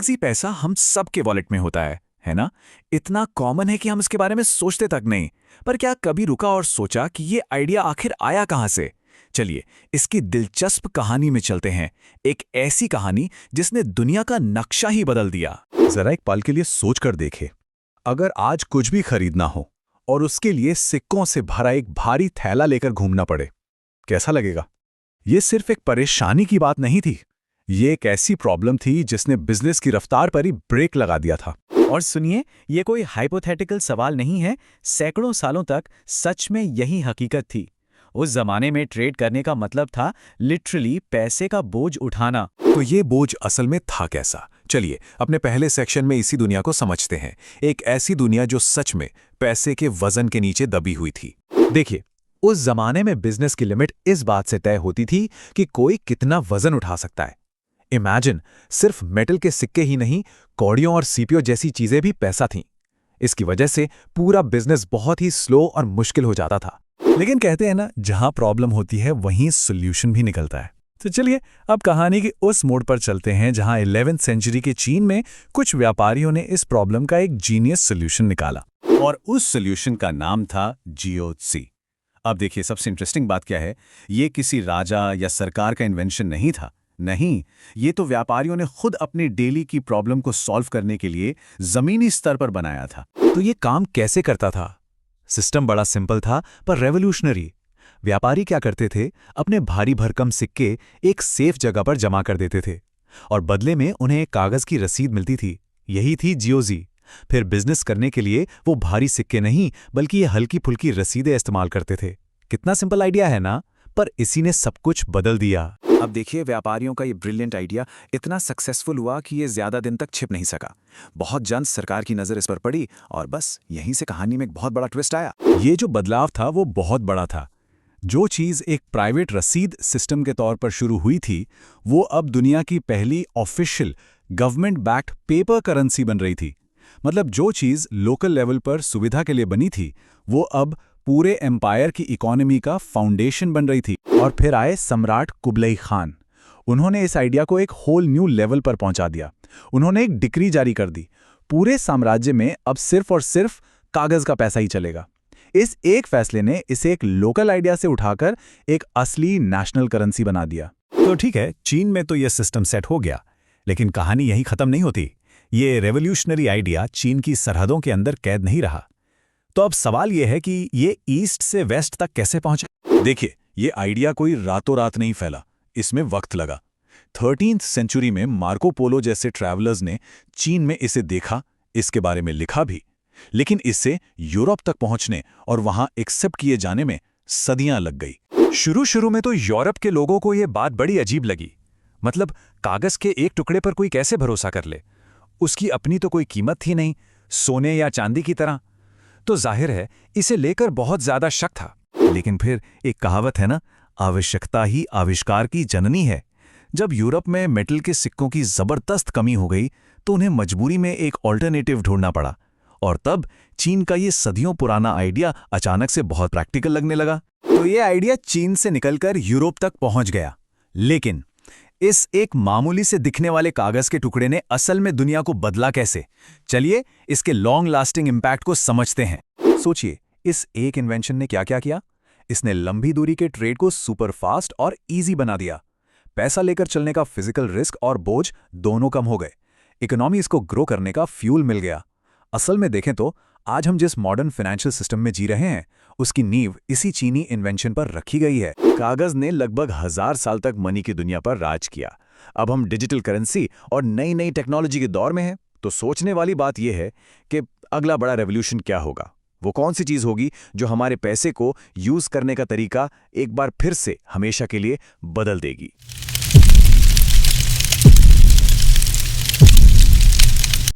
सी पैसा हम सबके वॉलेट में होता है ना? इतना कॉमन है कि हम इसके बारे में सोचते तक नहीं। पर क्या कभी रुका और सोचा कि ये आइडिया आखिर आया कहाँ से? चलिए इसकी दिलचस्प कहानी में चलते हैं। एक ऐसी कहानी जिसने दुनिया का नक्शा ही बदल दिया। जरा एक पल के लिए सोच कर देखे, अगर आज कुछ भी खरीदना हो और उसके लिए सिक्कों से भरा एक भारी थैला लेकर घूमना पड़े, कैसा लगेगा? ये सिर्फ एक परेशानी की बात नहीं थी, ये एक ऐसी प्रॉब्लम थी जिसने बिजनेस की रफ्तार पर ही ब्रेक लगा दिया था। और सुनिए, ये कोई हाइपोथेटिकल सवाल नहीं है। सैकड़ों सालों तक सच में यही हकीकत थी। उस जमाने में ट्रेड करने का मतलब था लिटरली पैसे का बोझ उठाना। तो ये बोझ असल में था कैसा? चलिए अपने पहले सेक्शन में इसी दुनिया को समझते हैं। एक ऐसी दुनिया जो सच में पैसे के वजन के नीचे दबी हुई थी। देखिए, उस जमाने में बिजनेस की लिमिट इस बात से तय होती थी कि कोई कितना वजन उठा सकता है। इमेजिन, सिर्फ मेटल के सिक्के ही नहीं, कौड़ियों और सीपीओ जैसी चीजें भी पैसा थीं। इसकी वजह से पूरा बिजनेस बहुत ही स्लो और मुश्किल हो जाता था। लेकिन कहते हैं ना, जहां प्रॉब्लम होती है वहीं सॉल्यूशन भी निकलता है। तो चलिए अब कहानी के उस मोड़ पर चलते हैं जहां 11वीं सेंचुरी के चीन में कुछ व्यापारियों ने इस प्रॉब्लम का एक जीनियस सॉल्यूशन निकाला। और उस सॉल्यूशन का नाम था जिओत्सी। अब देखिए, सबसे इंटरेस्टिंग बात क्या है, ये किसी राजा या सरकार का इन्वेंशन नहीं था। नहीं, ये तो व्यापारियों ने खुद अपनी डेली की प्रॉब्लम को सॉल्व करने के लिए जमीनी स्तर पर बनाया था। तो ये काम कैसे करता था? सिस्टम बड़ा सिंपल था पर रेवोल्यूशनरी। व्यापारी क्या करते थे, अपने भारी भरकम सिक्के एक सेफ जगह पर जमा कर देते थे और बदले में उन्हें एक कागज की रसीद मिलती थी। यही थी जियोजी। फिर बिजनेस करने के लिए वो भारी सिक्के नहीं बल्कि ये हल्की फुल्की रसीदें इस्तेमाल करते थे। कितना सिंपल आइडिया है ना? पर इसी ने सब कुछ बदल दिया। अब देखिए, व्यापारियों का ये ब्रिलियंट आइडिया इतना सक्सेसफुल हुआ कि ये ज्यादा दिन तक छिप नहीं सका। बहुत जल्द सरकार की नजर इस पर पड़ी और बस यहीं से कहानी में एक बहुत बड़ा ट्विस्ट आया। ये जो बदलाव था वो बहुत बड़ा था। जो चीज़ एक प्राइवेट रसीद सिस्टम के तौर पर शुरू हुई थी, वो अब दुनिया की पहली official government backed paper currency बन रही थी। मतलब जो चीज़ लोकल लेवल पर सुविधा के लिए बनी थी, वो अब पूरे एम्पायर की इकोनॉमी का फाउंडेशन बन रही थी। और फिर आए सम्राट कुबलई खान। उन्होंने इस आइडिया को एक होल न्यू लेवल पर पहुंचा दिया। उन्होंने एक डिक्री जारी कर दी, पूरे साम्राज्य में अब सिर्फ और सिर्फ कागज का पैसा ही चलेगा। इस एक फैसले ने इसे एक लोकल आइडिया से उठाकर एक असली नेशनल करेंसी बना दिया। तो ठीक है, चीन में तो यह सिस्टम सेट हो गया, लेकिन कहानी यहीं खत्म नहीं होती। ये रेवोल्यूशनरी आइडिया चीन की सरहदों के अंदर कैद नहीं रहा। तो अब सवाल यह है कि ये ईस्ट से वेस्ट तक कैसे पहुंचा? देखिए, ये आइडिया कोई रातों रात नहीं फैला, इसमें वक्त लगा। 13वीं सेंचुरी में मार्को पोलो जैसे ट्रैवलर्स ने चीन में इसे देखा, इसके बारे में लिखा भी, लेकिन इससे यूरोप तक पहुंचने और वहां एक्सेप्ट किए जाने में सदियां लग गई। शुरू में तो यूरोप के लोगों को यह बात बड़ी अजीब लगी। मतलब कागज के एक टुकड़े पर कोई कैसे भरोसा कर ले? उसकी अपनी तो कोई कीमत थी नहीं, सोने या चांदी की तरह। तो जाहिर है इसे लेकर बहुत ज्यादा शक था। लेकिन फिर एक कहावत है ना, आवश्यकता ही आविष्कार की जननी है। जब यूरोप में मेटल के सिक्कों की जबरदस्त कमी हो गई तो उन्हें मजबूरी में एक ऑल्टरनेटिव ढूंढना पड़ा। और तब चीन का ये सदियों पुराना आइडिया अचानक से बहुत प्रैक्टिकल लगने लगा। तो ये आइडिया चीन से निकलकर यूरोप तक पहुंच गया। लेकिन इस एक मामूली से दिखने वाले कागज के टुकड़े ने असल में दुनिया को बदला कैसे? चलिए इसके लॉन्ग लास्टिंग इंपैक्ट को समझते हैं। सोचिए, इस एक इन्वेंशन ने क्या क्या किया? इसने लंबी दूरी के ट्रेड को सुपर फास्ट और इजी बना दिया। पैसा लेकर चलने का फिजिकल रिस्क और बोझ दोनों कम हो गए। इकोनॉमी इसको ग्रो करने का फ्यूल मिल गया। असल में देखें तो आज हम जिस मॉडर्न फाइनेंशियल सिस्टम में जी रहे हैं, उसकी नींव इसी चीनी इन्वेंशन पर रखी गई है। कागज ने लगभग 1000 साल तक मनी की दुनिया पर राज किया। अब हम डिजिटल करेंसी और नई नई टेक्नोलॉजी के दौर में हैं। तो सोचने वाली बात यह है कि अगला बड़ा रेवोल्यूशन क्या होगा? वो कौन सी चीज होगी जो हमारे पैसे को यूज करने का तरीका एक बार फिर से हमेशा के लिए बदल देगी?